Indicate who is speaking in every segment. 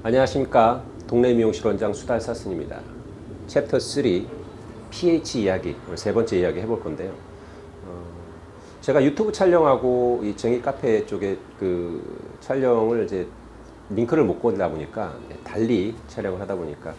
Speaker 1: 안녕하십니까. 동네 미용실 원장 수달사순입니다. 챕터 3 pH 이야기, 오늘 세 번째 이야기 해볼 건데요. 제가 유튜브 촬영하고 이 정의 카페 쪽에 그 촬영을 이제 링크를 못 걸다 보니까 달리 촬영을 하다 보니까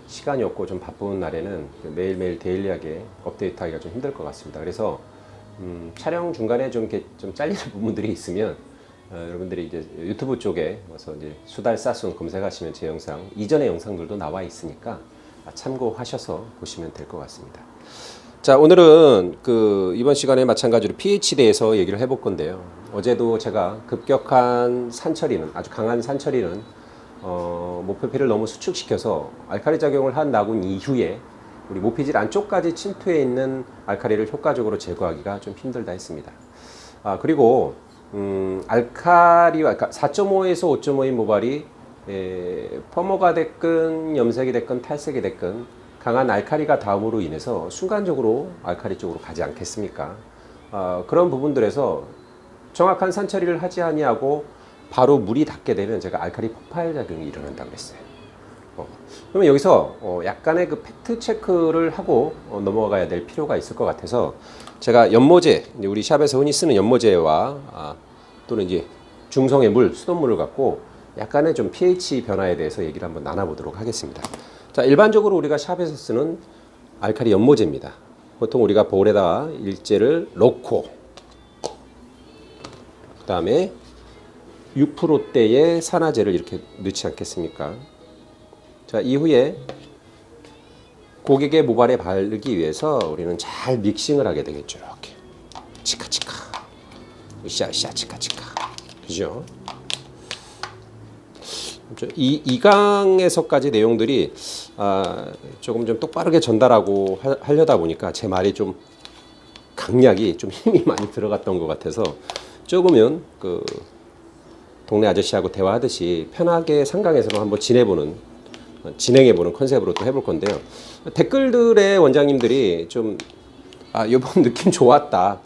Speaker 1: 시간이 없고 좀 바쁜 날에는 매일매일 데일리하게 업데이트하기가 좀 힘들 것 같습니다. 그래서 촬영 중간에 좀 이렇게 좀 잘리는 부분들이 있으면 여러분들이 이제 유튜브 쪽에 와서 이제 수달사순 검색하시면 제 영상, 이전의 영상들도 나와 있으니까 참고하셔서 보시면 될 것 같습니다. 자, 오늘은 이번 시간에 마찬가지로 pH에 대해서 얘기를 해볼 건데요. 어제도 제가 급격한 산처리는, 아주 강한 산처리는 모표피를 너무 수축시켜서 알칼리 작용을 한 나군 이후에 우리 모피질 안쪽까지 침투해 있는 알칼리를 효과적으로 제거하기가 좀 힘들다 했습니다. 그리고 알칼리와 4.5에서 5.5인 모발이 펌어가 됐건 염색이 됐건 탈색이 됐건 강한 알칼리가 다음으로 인해서 순간적으로 알칼리 쪽으로 가지 않겠습니까? 그런 부분들에서 정확한 산처리를 하지 아니하고 바로 물이 닿게 되면 제가 알칼리 폭발 작용이 일어난다고 했어요. 그러면 여기서 약간의 그 팩트 체크를 하고 넘어가야 될 필요가 있을 것 같아서 제가 연모제, 우리 샵에서 흔히 쓰는 연모제와 또는 이제 중성의 물, 수돗물을 갖고 약간의 좀 pH 변화에 대해서 얘기를 한번 나눠보도록 하겠습니다. 자, 일반적으로 우리가 샵에서 쓰는 알칼리 연모제입니다. 보통 우리가 볼에다가 일제를 넣고 그 다음에 6%대의 산화제를 이렇게 넣지 않겠습니까? 자, 이후에 고객의 모발에 바르기 위해서 우리는 잘 믹싱을 하게 되겠죠. 이렇게 치카치카, 으쌰으쌰, 치카치카, 그죠? 이 강에서까지 내용들이 조금 좀 똑바르게 전달하고 하려다 보니까 제 말이 좀 강약이 좀 힘이 많이 들어갔던 것 같아서 조금은 동네 아저씨하고 대화하듯이 편하게 상강에서만 한번 진행해보는 컨셉으로 또 해볼 건데요. 댓글들에 원장님들이 좀 이번 느낌 좋았다,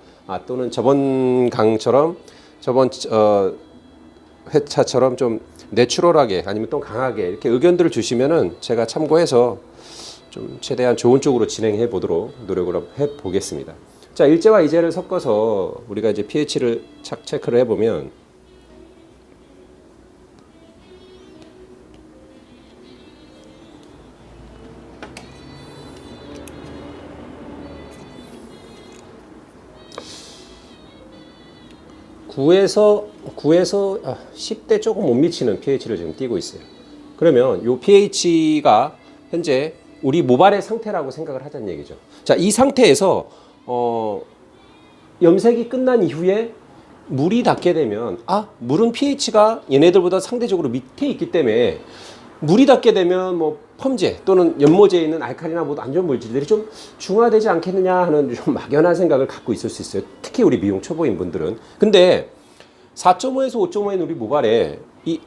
Speaker 1: 또는 저번 강처럼 저번 회차처럼 좀 내추럴하게 아니면 또 강하게 이렇게 의견들을 주시면은 제가 참고해서 좀 최대한 좋은 쪽으로 진행해 보도록 노력을 해 보겠습니다. 자, 일제와 이제를 섞어서 우리가 이제 pH를 체크를 해 보면 구에서 10대 조금 못 미치는 pH를 지금 띄고 있어요. 그러면 이 pH가 현재 우리 모발의 상태라고 생각을 하자는 얘기죠. 자, 이 상태에서 염색이 끝난 이후에 물이 닿게 되면 물은 pH가 얘네들보다 상대적으로 밑에 있기 때문에 물이 닿게 되면 뭐 펌제 또는 연모제에 있는 알칼리나 뭐 안 좋은 물질들이 좀 중화되지 않겠느냐 하는 좀 막연한 생각을 갖고 있을 수 있어요. 특히 우리 미용 초보인 분들은. 근데 4.5에서 5.5인 우리 모발에 이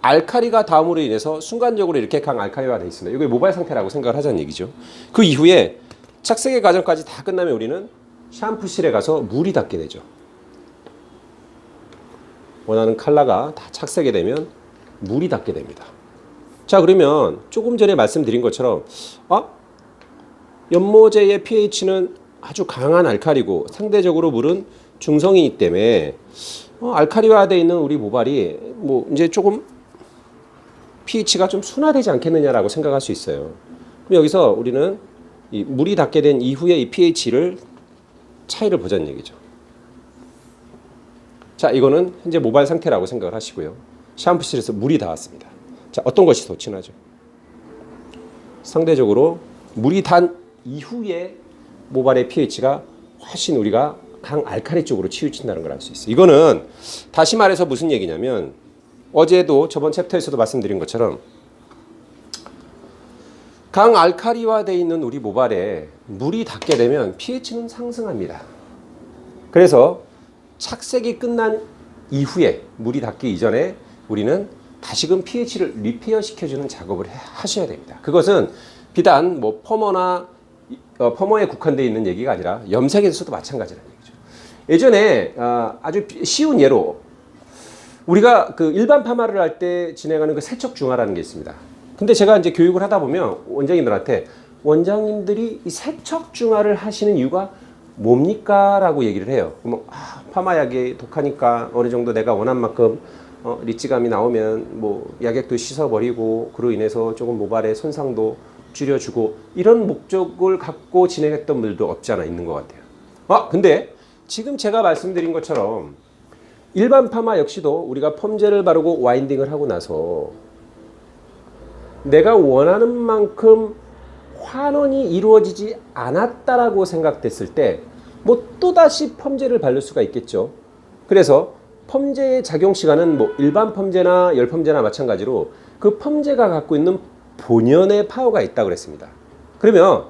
Speaker 1: 알칼리가 다음으로 인해서 순간적으로 이렇게 강 알칼리가 되어 있습니다. 이게 모발 상태라고 생각을 하자는 얘기죠. 그 이후에 착색의 과정까지 다 끝나면 우리는 샴푸실에 가서 물이 닿게 되죠. 원하는 컬러가 다 착색이 되면 물이 닿게 됩니다. 자, 그러면 조금 전에 말씀드린 것처럼 연모제의 pH는 아주 강한 알칼리고 상대적으로 물은 중성이기 때문에 알칼리화되어 있는 우리 모발이 뭐 이제 조금 pH가 좀 순화되지 않겠느냐라고 생각할 수 있어요. 그럼 여기서 우리는 이 물이 닿게 된 이후에 이 pH를 차이를 보자는 얘기죠. 자, 이거는 현재 모발 상태라고 생각을 하시고요. 샴푸실에서 물이 닿았습니다. 자, 어떤 것이 더 진하죠? 상대적으로 물이 단 이후에 모발의 pH가 훨씬 우리가 강 알칼리 쪽으로 치우친다는 걸 알 수 있어요. 이거는 다시 말해서 무슨 얘기냐면 어제도 저번 챕터에서도 말씀드린 것처럼 강 알칼리화되어 있는 우리 모발에 물이 닿게 되면 pH는 상승합니다. 그래서 착색이 끝난 이후에 물이 닿기 이전에 우리는 다시금 pH를 리페어 시켜주는 작업을 하셔야 됩니다. 그것은 비단 뭐 펌어에 국한되어 있는 얘기가 아니라 염색에서도 마찬가지라는 얘기죠. 예전에 아주 쉬운 예로 우리가 그 일반 파마를 할 때 진행하는 그 세척 중화라는 게 있습니다. 근데 제가 이제 교육을 하다 보면 원장님들한테 원장님들이 이 세척 중화를 하시는 이유가 뭡니까? 라고 얘기를 해요. 파마약이 독하니까 어느 정도 내가 원한 만큼 리치감이 나오면 뭐 약액도 씻어버리고 그로 인해서 조금 모발의 손상도 줄여주고 이런 목적을 갖고 진행했던 분들도 없지 않아 있는 것 같아요. 근데 지금 제가 말씀드린 것처럼 일반 파마 역시도 우리가 펌제를 바르고 와인딩을 하고 나서 내가 원하는 만큼 환원이 이루어지지 않았다라고 생각됐을 때 뭐 또다시 펌제를 바를 수가 있겠죠. 그래서 펌제의 작용 시간은 뭐 일반 펌제나 열 펌제나 마찬가지로 그 펌제가 갖고 있는 본연의 파워가 있다고 그랬습니다. 그러면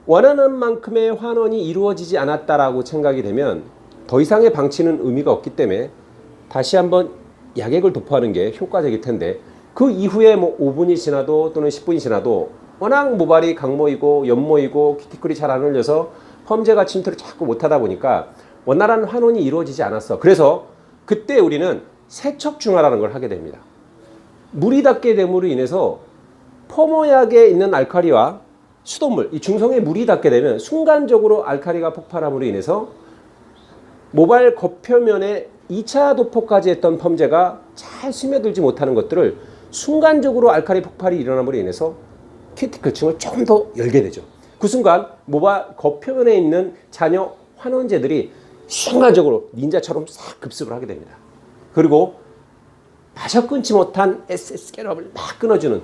Speaker 1: 원하는 만큼의 환원이 이루어지지 않았다라고 생각이 되면 더 이상의 방치는 의미가 없기 때문에 다시 한번 약액을 도포하는 게 효과적일 텐데 그 이후에 뭐 5분이 지나도 또는 10분이 지나도 워낙 모발이 강모이고 연모이고 키티클이 잘 안 흘려서 펌제가 침투를 자꾸 못하다 보니까 원활한 환원이 이루어지지 않았어. 그래서 그때 우리는 세척 중화라는 걸 하게 됩니다. 물이 닿게 됨으로 인해서 펌어약에 있는 알칼리와 수돗물, 이 중성에 물이 닿게 되면 순간적으로 알칼리가 폭발함으로 인해서 모발 겉표면에 2차 도포까지 했던 펌제가 잘 스며들지 못하는 것들을 순간적으로 알칼리 폭발이 일어남으로 인해서 키티클층을 조금 더 열게 되죠. 그 순간 모발 겉표면에 있는 잔여 환원제들이 순간적으로 닌자처럼 싹 급습을 하게 됩니다. 그리고 마셔 끊지 못한 SS 겟업을 막 끊어주는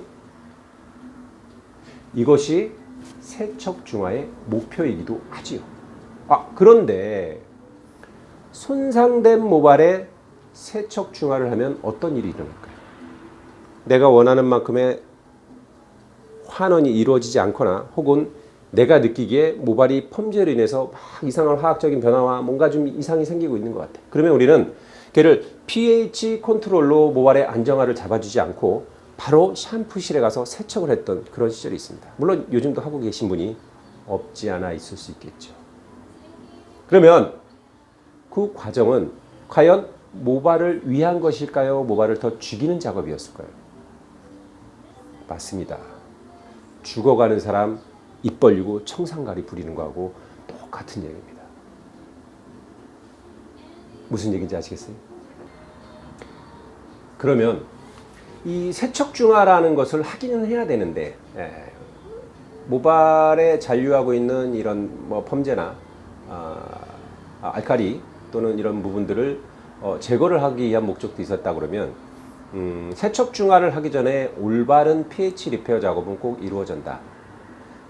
Speaker 1: 이것이 세척 중화의 목표이기도 하지요. 그런데 손상된 모발에 세척 중화를 하면 어떤 일이 일어날까요? 내가 원하는 만큼의 환원이 이루어지지 않거나 혹은 내가 느끼기에 모발이 펌제로 인해서 막 이상한 화학적인 변화와 뭔가 좀 이상이 생기고 있는 것 같아요. 그러면 우리는 걔를 pH 컨트롤로 모발의 안정화를 잡아주지 않고 바로 샴푸실에 가서 세척을 했던 그런 시절이 있습니다. 물론 요즘도 하고 계신 분이 없지 않아 있을 수 있겠죠. 그러면 그 과정은 과연 모발을 위한 것일까요? 모발을 더 죽이는 작업이었을까요? 맞습니다. 죽어가는 사람 입 벌리고 청산가리 부리는 거하고 똑같은 얘기입니다. 무슨 얘기인지 아시겠어요? 그러면 이 세척 중화라는 것을 하기는 해야 되는데 모발에 잔류하고 있는 이런 뭐 펌제나 알칼리 또는 이런 부분들을 제거를 하기 위한 목적도 있었다 그러면 세척 중화를 하기 전에 올바른 pH 리페어 작업은 꼭 이루어진다.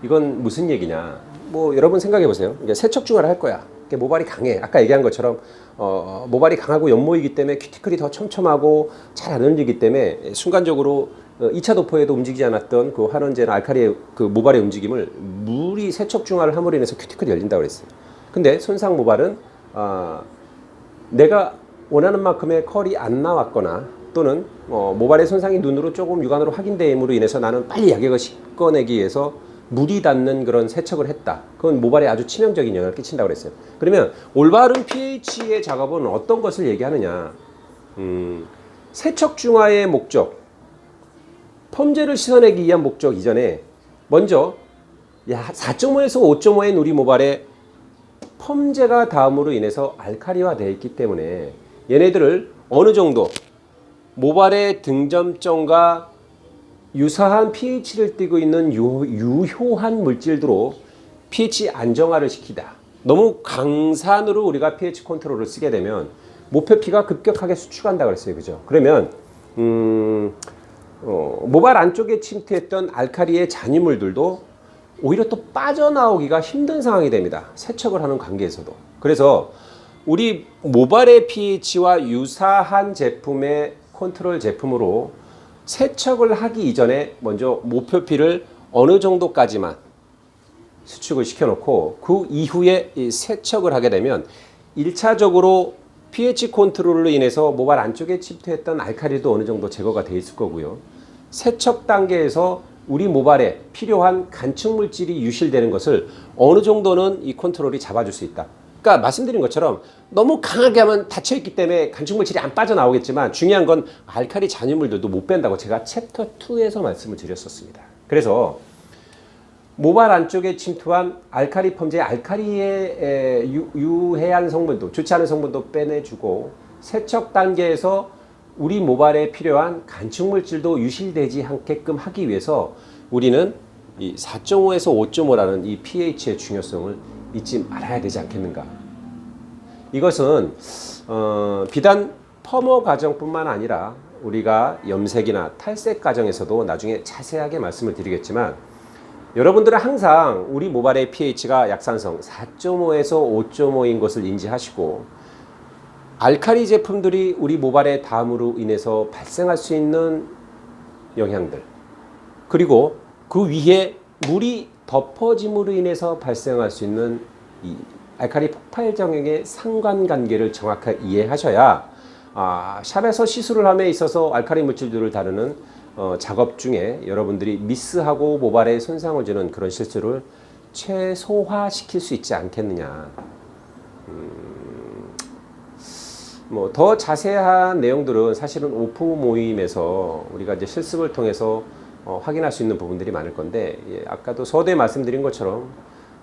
Speaker 1: 이건 무슨 얘기냐? 뭐 여러분 생각해 보세요. 세척 중화를 할 거야. 모발이 강해. 아까 얘기한 것처럼 모발이 강하고 연모이기 때문에 큐티클이 더 촘촘하고 잘 안 흘리기 때문에 순간적으로 2차 도포에도 움직이지 않았던 그 환원제나 알칼리의 그 모발의 움직임을 물이 세척 중화를 함으로 인해서 큐티클이 열린다고 그랬어요. 근데 손상 모발은 내가 원하는 만큼의 컬이 안 나왔거나 또는 모발의 손상이 눈으로 조금 육안으로 확인됨으로 인해서 나는 빨리 약액을 씻어내기 위해서 물이 닿는 그런 세척을 했다. 그건 모발에 아주 치명적인 영향을 끼친다고 그랬어요. 그러면 올바른 pH의 작업은 어떤 것을 얘기하느냐? 세척 중화의 목적, 펌제를 씻어내기 위한 목적 이전에 먼저 4.5에서 5.5의 우리 모발에 펌제가 닿음으로 인해서 알칼리화 되어 있기 때문에 얘네들을 어느 정도 모발의 등점점과 유사한 pH를 띠고 있는 유효한 물질들로 pH 안정화를 시키다. 너무 강산으로 우리가 pH 컨트롤을 쓰게 되면 모표피가 급격하게 수축한다 그랬어요. 그죠? 그러면 모발 안쪽에 침투했던 알칼리의 잔유물들도 오히려 또 빠져나오기가 힘든 상황이 됩니다. 세척을 하는 관계에서도. 그래서 우리 모발의 pH와 유사한 제품의 컨트롤 제품으로 세척을 하기 이전에 먼저 모표피를 어느 정도까지만 수축을 시켜놓고 그 이후에 세척을 하게 되면 1차적으로 pH 컨트롤로 인해서 모발 안쪽에 침투했던 알칼리도 어느 정도 제거가 돼 있을 거고요. 세척 단계에서 우리 모발에 필요한 간축 물질이 유실되는 것을 어느 정도는 이 컨트롤이 잡아줄 수 있다. 그러니까 말씀드린 것처럼 너무 강하게 하면 닫혀있기 때문에 간축물질이 안 빠져나오겠지만 중요한 건 알칼리 잔유물들도 못 뺀다고 제가 챕터 2에서 말씀을 드렸었습니다. 그래서 모발 안쪽에 침투한 알칼리 펌제의 알칼리의 유해한 성분도, 좋지 않은 성분도 빼내주고 세척 단계에서 우리 모발에 필요한 간축물질도 유실되지 않게끔 하기 위해서 우리는 이 4.5에서 5.5라는 이 pH의 중요성을 잊지 말아야 되지 않겠는가. 이것은 비단 펌어 과정뿐만 아니라 우리가 염색이나 탈색 과정에서도 나중에 자세하게 말씀을 드리겠지만 여러분들은 항상 우리 모발의 pH가 약산성 4.5에서 5.5인 것을 인지하시고 알칼리 제품들이 우리 모발의 담으로 인해서 발생할 수 있는 영향들 그리고 그 위에 물이 덮어짐으로 인해서 발생할 수 있는 이 알칼리 폭발 정액의 상관관계를 정확하게 이해하셔야 샵에서 시술을 함에 있어서 알칼리 물질들을 다루는 작업 중에 여러분들이 미스하고 모발에 손상을 주는 그런 실수를 최소화시킬 수 있지 않겠느냐. 뭐 더 자세한 내용들은 사실은 오프 모임에서 우리가 이제 실습을 통해서 확인할 수 있는 부분들이 많을 건데 아까도 서두에 말씀드린 것처럼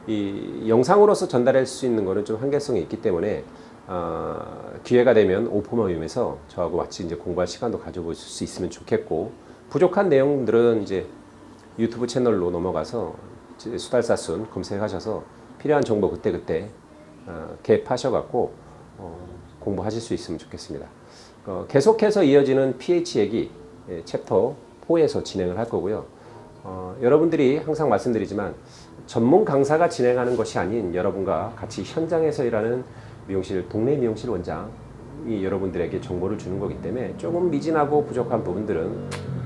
Speaker 1: 이 영상으로서 전달할 수 있는 거는 좀 한계성이 있기 때문에 기회가 되면 오프 모임에서 저하고 같이 이제 공부할 시간도 가져볼 수 있으면 좋겠고 부족한 내용들은 이제 유튜브 채널로 넘어가서 수달사순 검색하셔서 필요한 정보 그때그때 개입하셔갖고 공부하실 수 있으면 좋겠습니다. 계속해서 이어지는 pH 얘기 챕터 4에서 진행을 할 거고요. 여러분들이 항상 말씀드리지만 전문 강사가 진행하는 것이 아닌 여러분과 같이 현장에서 일하는 미용실, 동네 미용실 원장이 여러분들에게 정보를 주는 거기 때문에 조금 미진하고 부족한 부분들은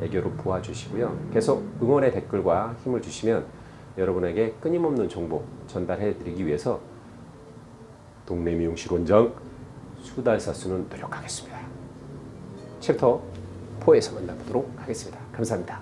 Speaker 1: 애교로 보아주시고요. 계속 응원의 댓글과 힘을 주시면 여러분에게 끊임없는 정보 전달해 드리기 위해서 동네 미용실 원장 수달사수는 노력하겠습니다. 챕터 4에서 만나보도록 하겠습니다. 감사합니다.